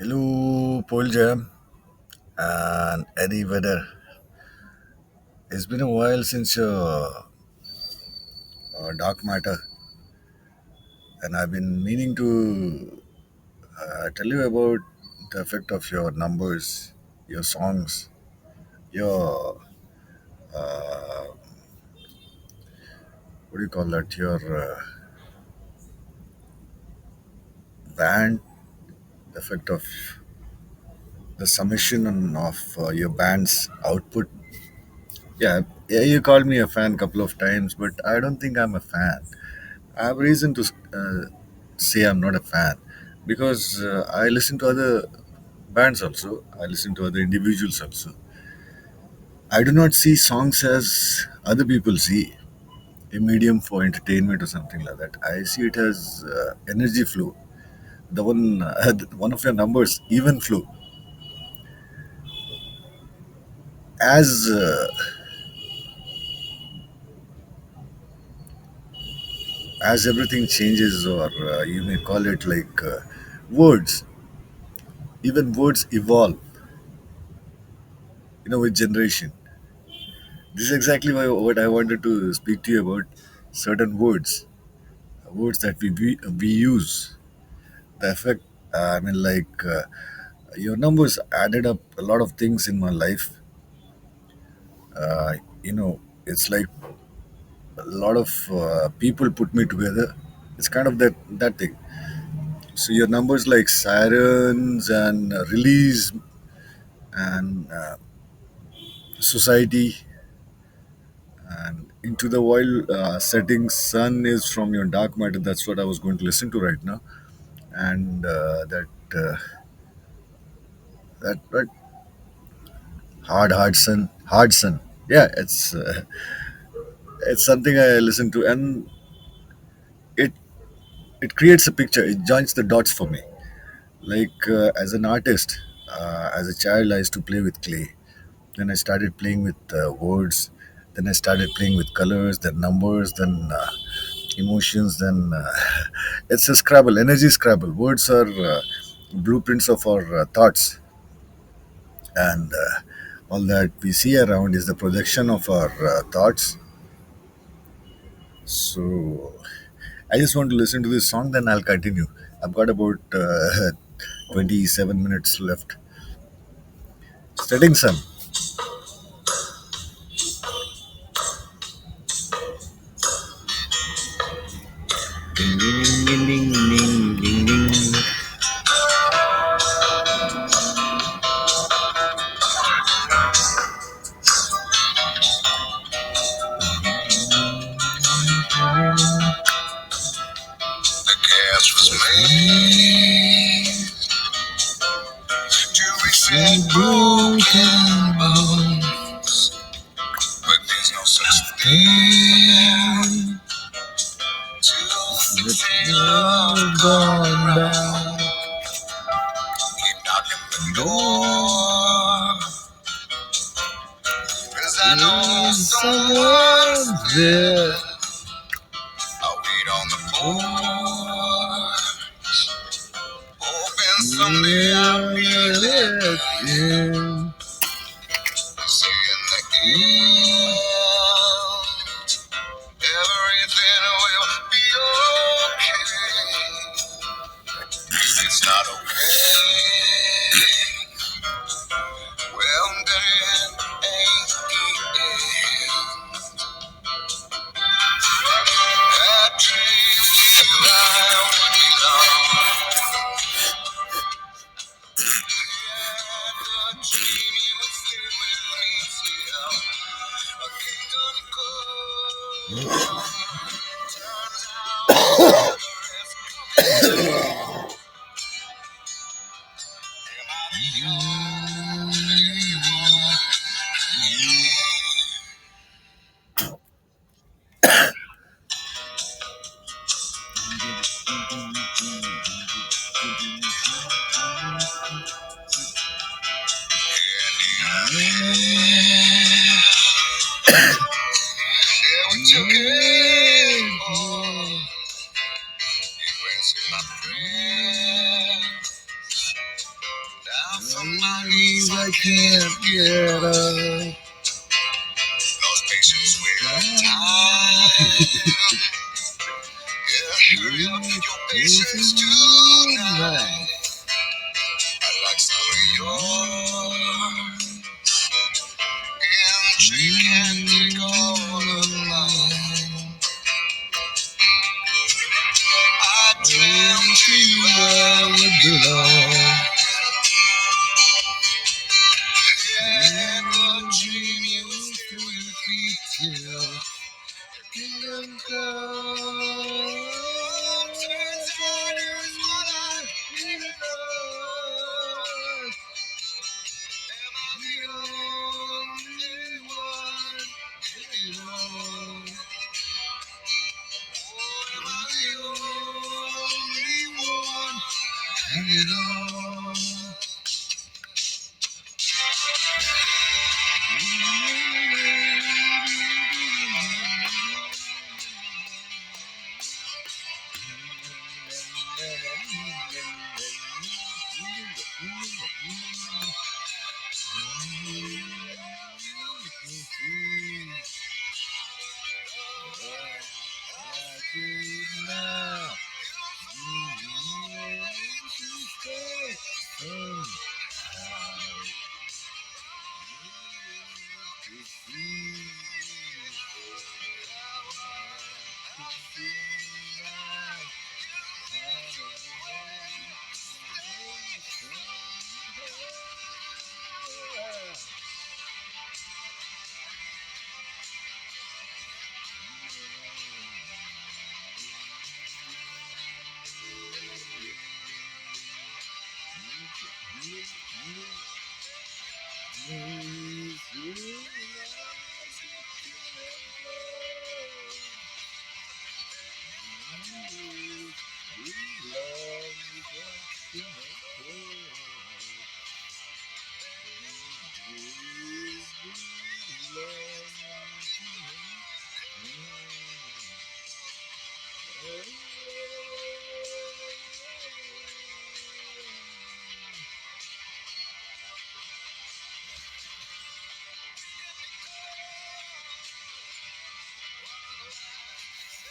Hello, Paul Jam and Eddie Weather. It's been a while since Dark Matter, and I've been meaning to tell you about the effect of your numbers, your songs, your uh, what do you call that? Your band, the effect of the summation of your band's output. Yeah, you called me a fan a couple of times, but I don't think I'm a fan. I have reason to say I'm not a fan because I listen to other bands also. I listen to other individuals also. I do not see songs as other people see a medium for entertainment or something like that. I see it as energy flow. The one, one of your numbers, even flow. As everything changes, or you may call it like words. Even words evolve. With generation. This is exactly what I wanted to speak to you about. Certain words that we use. The effect. Your numbers added up a lot of things in my life. It's like a lot of people put me together. It's kind of that thing. So your numbers like sirens and release and society and into the wild setting sun is from your dark matter. That's what I was going to listen to right now. And uh, that hard sun. Yeah, it's something I listen to, and it it creates a picture. It joins the dots for me. Like as an artist, as a child, I used to play with clay. Then I started playing with words. Then I started playing with colors, then numbers, then emotions. Then it's a Scrabble, energy Scrabble. Words are blueprints of our thoughts, and all that we see around is the projection of our thoughts. So I just want to listen to this song, then I'll continue. I've got about 27 minutes left. Setting sun. Ding, ding, ding, ding, ding, ding, ding, ding. The gas was made to reset broken bones, but there's no such thing to the thing gone back. Keep knocking the door, 'cause I know someone's there. I'll wait on the porch, hoping someday I'll be let in. See in the end, everything will be okay. It's not okay. Well, that ain't the end. That tree we I would belong. Yeah, the dream you would stay with me till a kingdom come. Turns out the rest coming. Am I the only one? Yeah, we took it all. You answered my prayer. my knees, I can't get up. Lost patience with time. Yeah, hurry up your patience tonight. I like some of yours. And you can take all of mine. I dreamt you I would belong. And the dream you still repeat till kingdom come. Turns out here's what I need to know. Am I the only one anymore? Or am I the only one hanging on?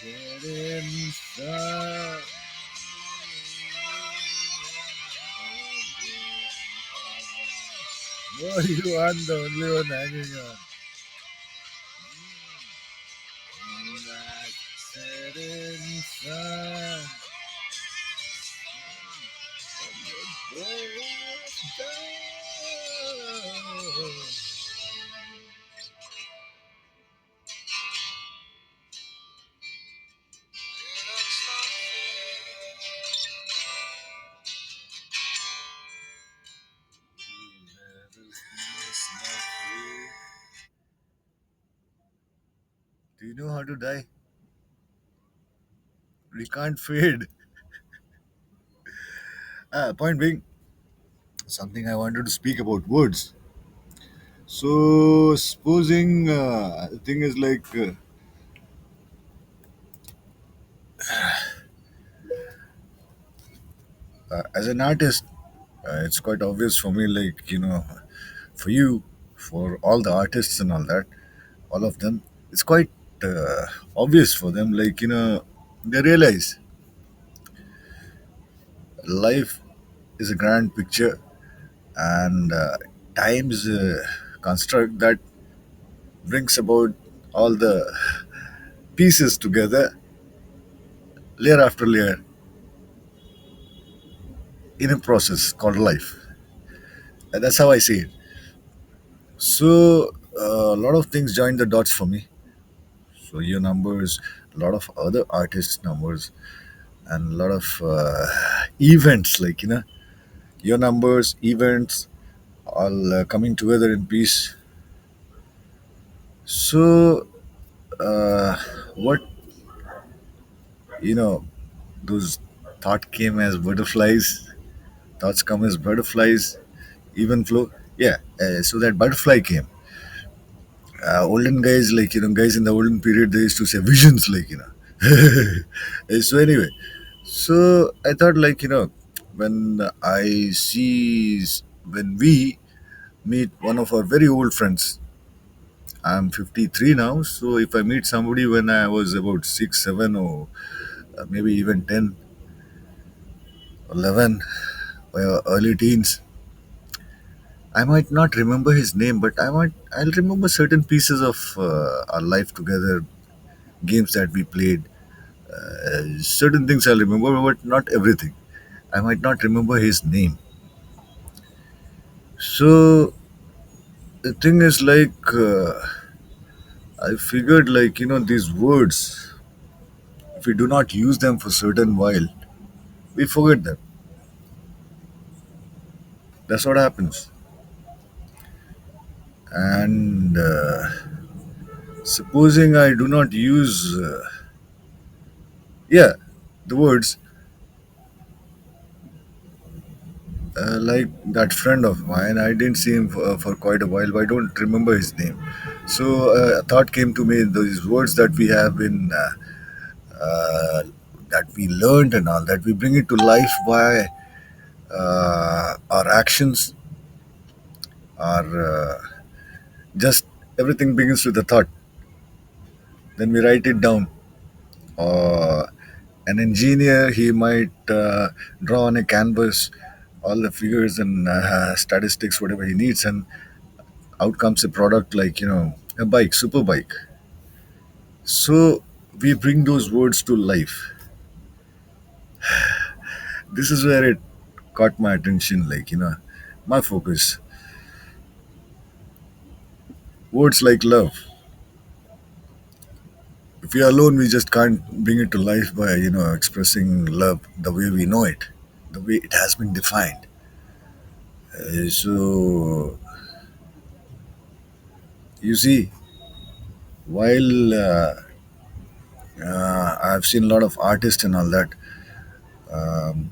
Get inside. No, you are the only one hanging on. Get inside. Do you know how to die? We can't fade. Point being, something I wanted to speak about words. So, supposing the thing is like, as an artist, it's quite obvious for me, like, for you, for all the artists and all that, all of them, it's quite obvious for them, like, they realize life is a grand picture and time is a construct that brings about all the pieces together, layer after layer, in a process called life. And that's how I see it. So, a lot of things join the dots for me. So, your numbers, a lot of other artists' numbers, and a lot of events, like, your numbers, events, all coming together in peace. So, uh, what, you know, those thought came as butterflies, thoughts come as butterflies, even flow. Yeah, so that butterfly came. Olden guys, like, guys in the olden period, they used to say visions, like, so anyway, so I thought, like, when I see when we meet one of our very old friends. I'm 53 now, so if I meet somebody when I was about 6, 7, or maybe even 10, 11, or early teens, I might not remember his name, but I'll remember certain pieces of our life together, games that we played. Certain things I'll remember, but not everything. I might not remember his name. So the thing is, like, I figured, like, these words, if we do not use them for certain while, we forget them. That's what happens. And supposing I do not use, yeah, the words, like that friend of mine, I didn't see him for quite a while, but I don't remember his name. So a thought came to me: those words that we have in, uh, that we learned and all that, we bring it to life by our actions, our just everything begins with a thought. Then we write it down. Uh, an engineer, he might draw on a canvas all the figures and statistics, whatever he needs, and out comes a product like, a bike, super bike. So we bring those words to life. This is where it caught my attention, like, my focus. Words like love. If we are alone, we just can't bring it to life by, expressing love the way we know it, the way it has been defined. So you see, while I've seen a lot of artists and all that, um,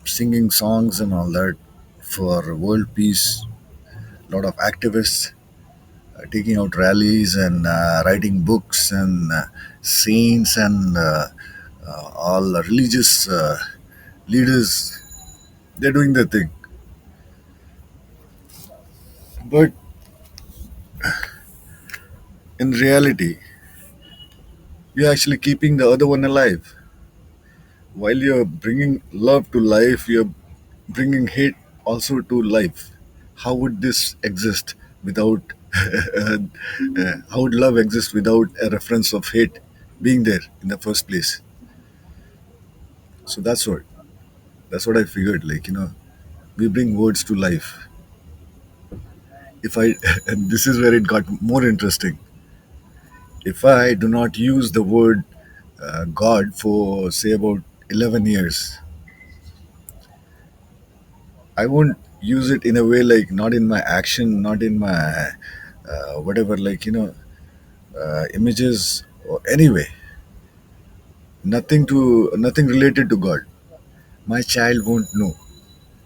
singing songs and all that for world peace, a lot of activists taking out rallies and writing books, and saints and all the religious leaders, they're doing their thing. But in reality, you're actually keeping the other one alive. While you're bringing love to life, you're bringing hate also to life. How would this exist without, how would love exist without a reference of hate being there in the first place? So that's what I figured. Like, we bring words to life. If I, and this is where it got more interesting. If I do not use the word God for, say, about 11 years, I won't use it in a way, like, not in my action, not in my whatever, like, images or anyway, nothing related to God. My child won't know.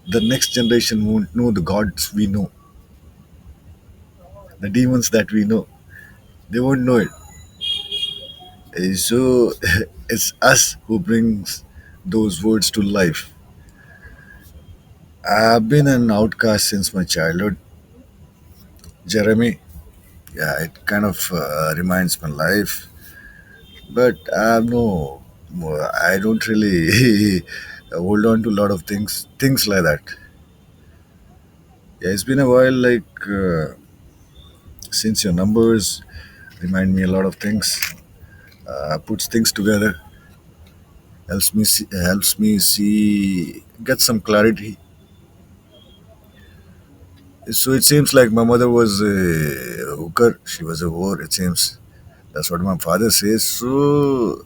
The next generation won't know the gods we know, the demons that we know. They won't know it. So it's us who brings those words to life. I've been an outcast since my childhood, Jeremy. Yeah, it kind of reminds my life, but I don't really hold on to a lot of things like that. Yeah, it's been a while, like, since your numbers remind me a lot of things, puts things together, helps me see, get some clarity. So it seems like my mother was a hooker. She was a whore. It seems that's what my father says. So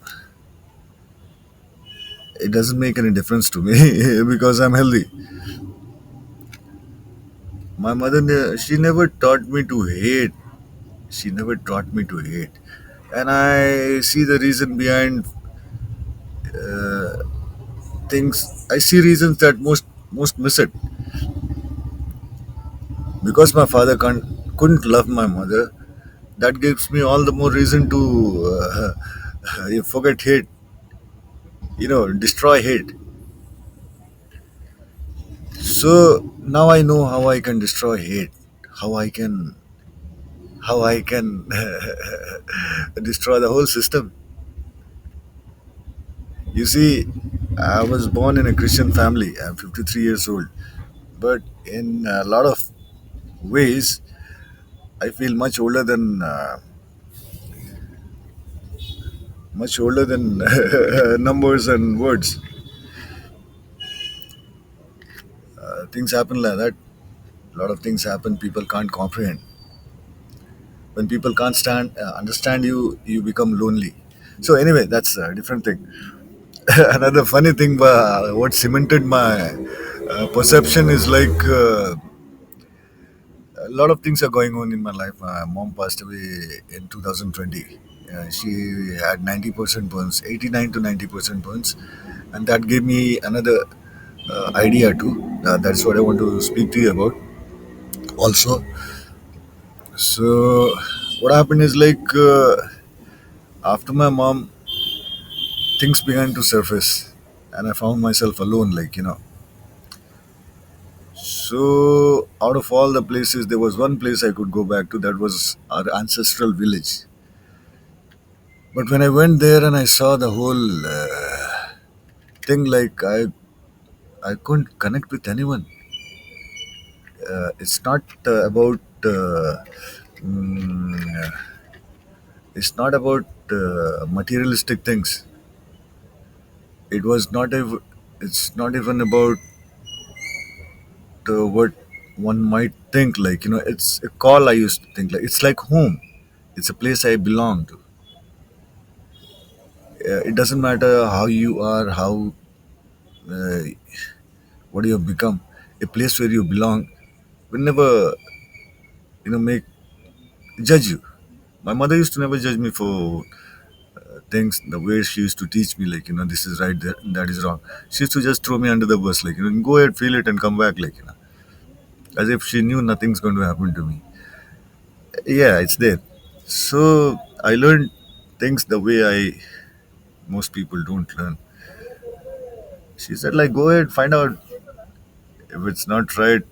it doesn't make any difference to me because I'm healthy. My mother, she never taught me to hate. She never taught me to hate, and I see the reason behind things. I see reasons that most miss it, because my father couldn't love my mother. That gives me all the more reason to forget hate. Destroy hate. So Now I know how I can destroy hate, how I can destroy the whole system. You see, I was born in a Christian family. I'm 53 years old, but in a lot of ways, I feel much older than numbers and words. Things happen like that. A lot of things happen. People can't comprehend. When people can't understand you, you become lonely. So anyway, that's a different thing. Another funny thing, what cemented my perception is like a lot of things are going on in my life. My mom passed away in 2020. She had 90% burns, 89 to 90% burns, and that gave me another idea too. That's what I want to speak to you about. Also, so what happened is like after my mom, things began to surface, and I found myself alone. So, out of all the places, there was one place I could go back to that was our ancestral village. But when I went there and I saw the whole thing, I couldn't connect with anyone. It's not about mm, it's not about materialistic things. It was not ev- It's not even about what one might think. It's a call. I used to think like it's like home. It's a place I belong to. It doesn't matter how you are, how uh, what you have become. A place where you belong will never, make judge you. My mother used to never judge me for things. The way she used to teach me, this is right, that is wrong. She used to just throw me under the bus, go ahead, feel it, and come back, as if she knew nothing's going to happen to me. Yeah, it's there. So I learned things the way I most people don't learn. She said, go ahead, find out. If it's not right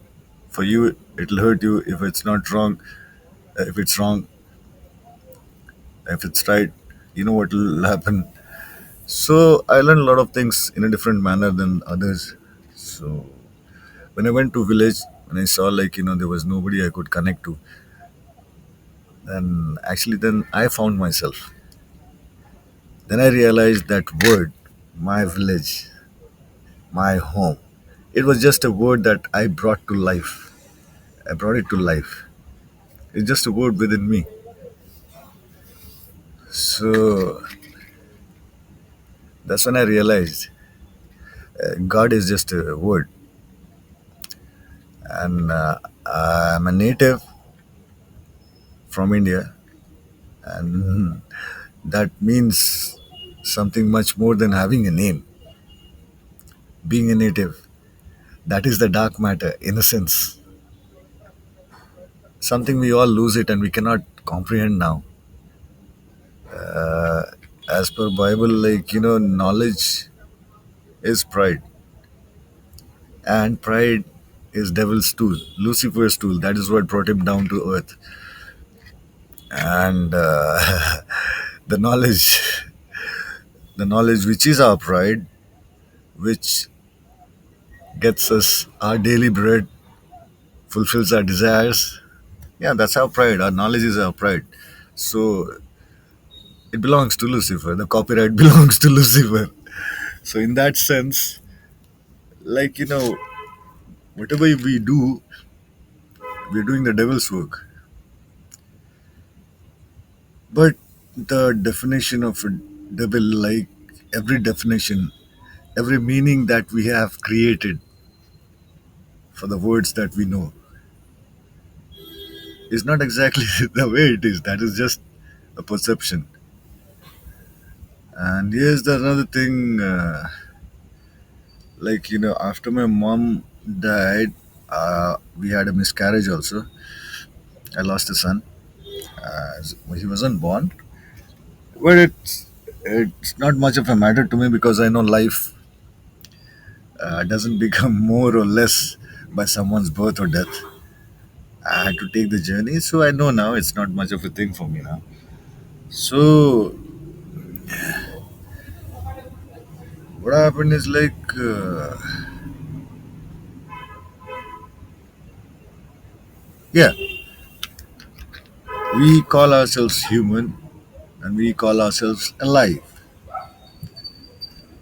for you, it'll hurt you. If it's not wrong, if it's wrong, if it's right, you know what will happen. So I learned a lot of things in a different manner than others. So when I went to village, when I saw there was nobody I could connect to, and actually then I found myself. Then I realized that word, my village, my home. It was just a word that I brought to life. I brought it to life. It's just a word within me. So that's when I realized God is just a word. And I'm a native from India, and that means something much more than having a name. Being a native, that is the dark matter, innocence. Something we all lose it and we cannot comprehend now. As per Bible, knowledge is pride, and pride is devil's tool, Lucifer's tool. That is what brought him down to earth. And the knowledge, the knowledge which is our pride, which gets us our daily bread, fulfills our desires. Yeah, that's our pride. Our knowledge is our pride. So it belongs to Lucifer. The copyright belongs to Lucifer. So in that sense, whatever we do, we're doing the devil's work. But the definition of a devil, every definition, every meaning that we have created for the words that we know, is not exactly the way it is. That is just a perception. And here's the another thing. After my mom died, we had a miscarriage also. I lost a son. He wasn't born, but it's not much of a matter to me because I know life doesn't become more or less by someone's birth or death. I had to take the journey, so I know now it's not much of a thing for me now. So what happened is like, yeah, we call ourselves human and we call ourselves alive.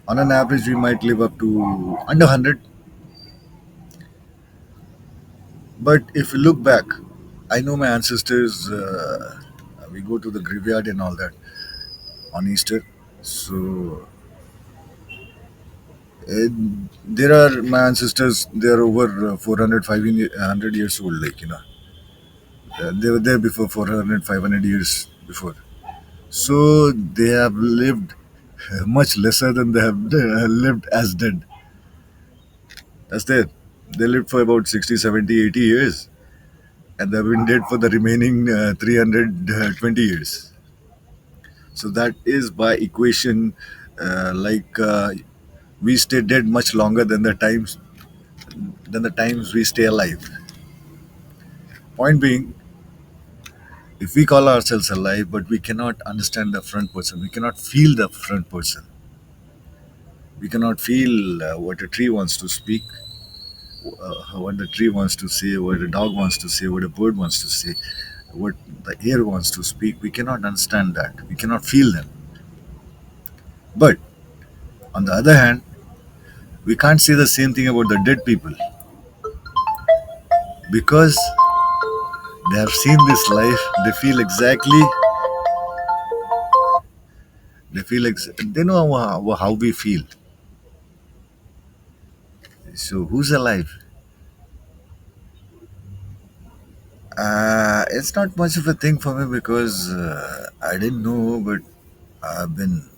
On an average, we might live up to under 100. But if you look back, I know my ancestors, we go to the graveyard and all that on Easter. So uh, there are my ancestors, they are over 400, 500 years old, like, they were there before 400, 500 years before. So they have lived much lesser than they have lived as dead. As dead. They lived for about 60, 70, 80 years. And they've been dead for the remaining 320 years. So that is by equation, like we stay dead much longer than the times we stay alive. Point being, if we call ourselves alive, but we cannot understand the front person, we cannot feel the front person, we cannot feel what a tree wants to speak, what the tree wants to say, what a dog wants to say, what a bird wants to say, what the air wants to speak. We cannot understand that. We cannot feel them. But on the other hand, we can't say the same thing about the dead people because they have seen this life. They know how we feel. So who's alive? It's not much of a thing for me because I didn't know, but I've been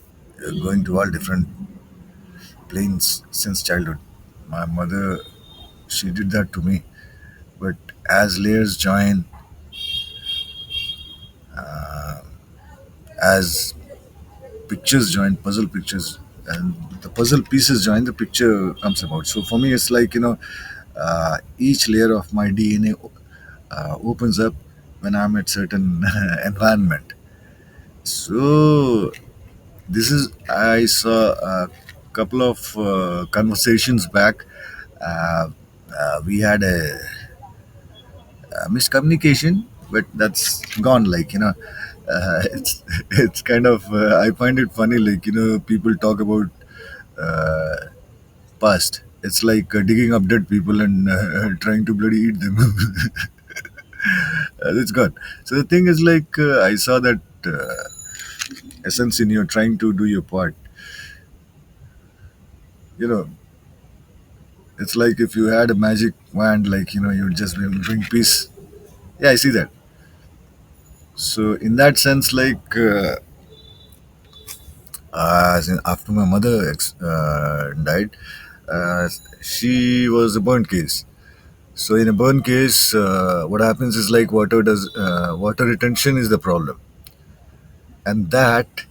going to all different planes since childhood. My mother, she did that to me. But as layers join, as pictures join, puzzle pictures, and the puzzle pieces join, the picture comes about. So for me, it's like, each layer of my DNA opens up when I'm at certain environment. So this is I saw a couple of conversations back. Uh, we had a miscommunication, but that's gone. Like, it's kind of I find it funny. Like, people talk about uh, past. It's like digging up dead people and trying to bloody eat them. It's gone. So the thing is, like, I saw that essence in you trying to do your part. You know, it's like if you had a magic wand, like, you just bring peace. Yeah, I see that. So in that sense, like, after my mother died, uh, she was a burn case. So in a burn case, what happens is like water retention is the problem, and that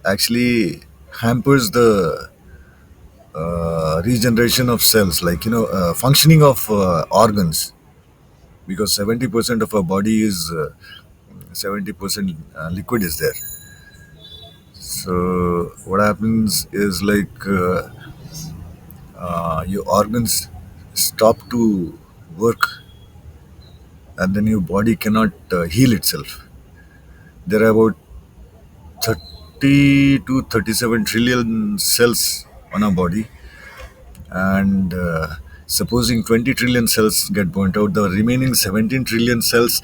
actually hampers the regeneration of cells, like, functioning of organs, because 70% of our body is 70% liquid is there. So what happens is like your organs stop to work, and then your body cannot heal itself. There are about 30 to 37 trillion cells on our body, and supposing 20 trillion cells get burnt out, the remaining 17 trillion cells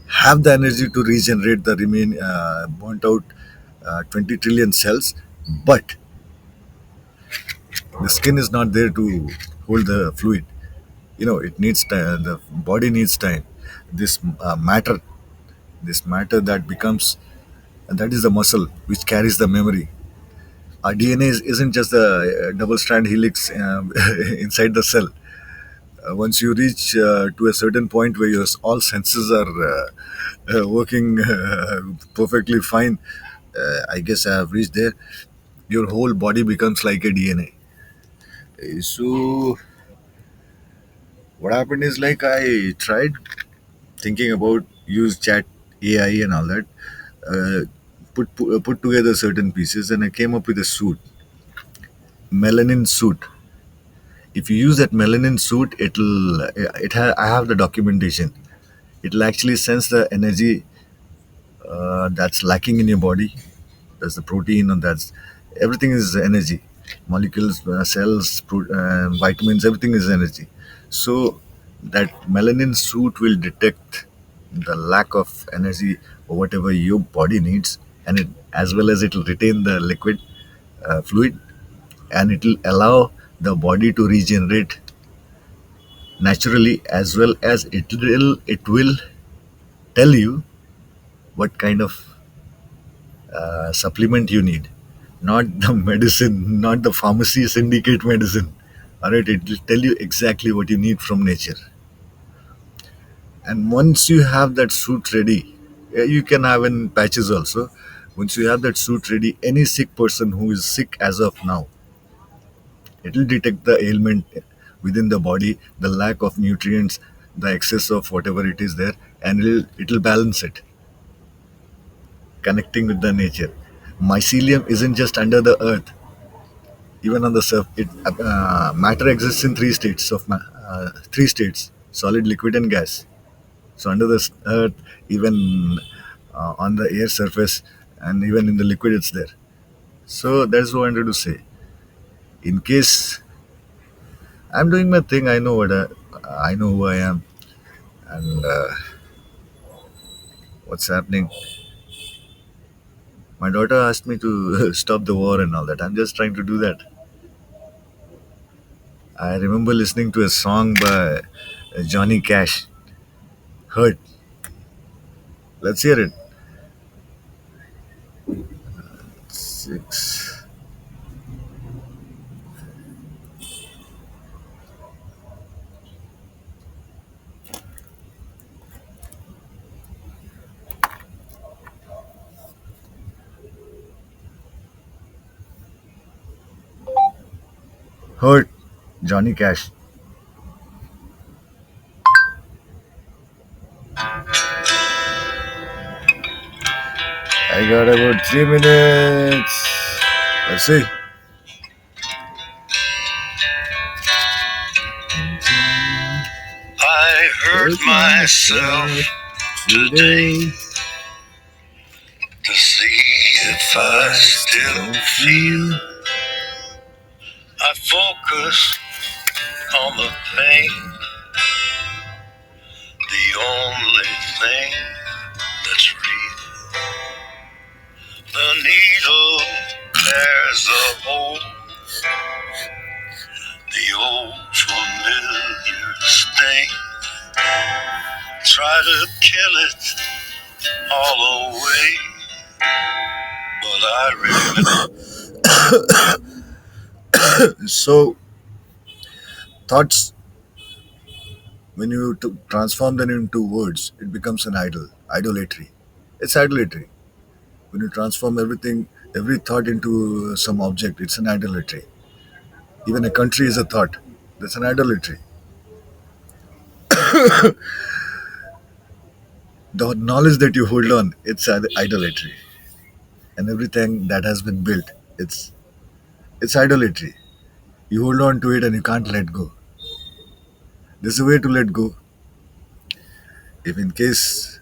have the energy to regenerate the remain burnt out 20 trillion cells, but the skin is not there to hold the fluid. It needs time. The body needs time. This matter that becomes, and that is the muscle which carries the memory. Our DNA isn't just a double strand helix inside the cell. Once you reach to a certain point where your all senses are working perfectly fine, I guess I have reached there. Your whole body becomes like a DNA. So What happened is like I tried thinking about use chat AI and all that, uh, put together certain pieces, and I came up with a suit, melanin suit. If you use that melanin suit, I have the documentation. It'll actually sense the energy that's lacking in your body. That's the protein, and that's everything is energy. Molecules, cells, vitamins, everything is energy. So that melanin suit will detect the lack of energy or whatever your body needs, and it as well as it will retain the liquid fluid, and it will allow the body to regenerate naturally, as well as it will tell you what kind of supplement you need, not the medicine, not the pharmacy syndicate medicine. All right, it will tell you exactly what you need from nature. And once you have that suit ready, you can have in patches also. Once you have that suit ready, any sick person who is sick as of now, it will detect the ailment within the body, the lack of nutrients, the excess of whatever it is there, and it'll balance it, connecting with the nature. Mycelium isn't just under the earth, even on the surface. Matter exists in three states: solid, liquid, and gas. So under the earth, even on the air surface, and even in the liquid, it's there. So that's what I wanted to say. In case I'm doing my thing, I know who I am, and what's happening. My daughter asked me to stop the war and all that. I'm just trying to do that. I remember listening to a song by Johnny Cash, "Hurt." Let's hear it. Six. Hurt. Johnny Cash. I got about 3 minutes. Let's see. I hurt myself today to see if I still feel. I focus on the pain, the only thing that's real. The needle tears a hole, the old familiar sting. Try to kill it all away, but I remember. So, thoughts, when you transform them into words, it becomes an idolatry. It's idolatry. When you transform everything, every thought into some object, it's an idolatry. Even a country is a thought. That's an idolatry. The knowledge that you hold on, it's idolatry. And everything that has been built, it's idolatry. You hold on to it and you can't let go. There's a way to let go. If in case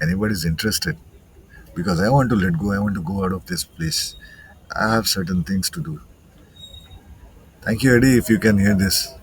anybody's interested, because I want to let go, I want to go out of this place. I have certain things to do. Thank you, Eddie, if you can hear this.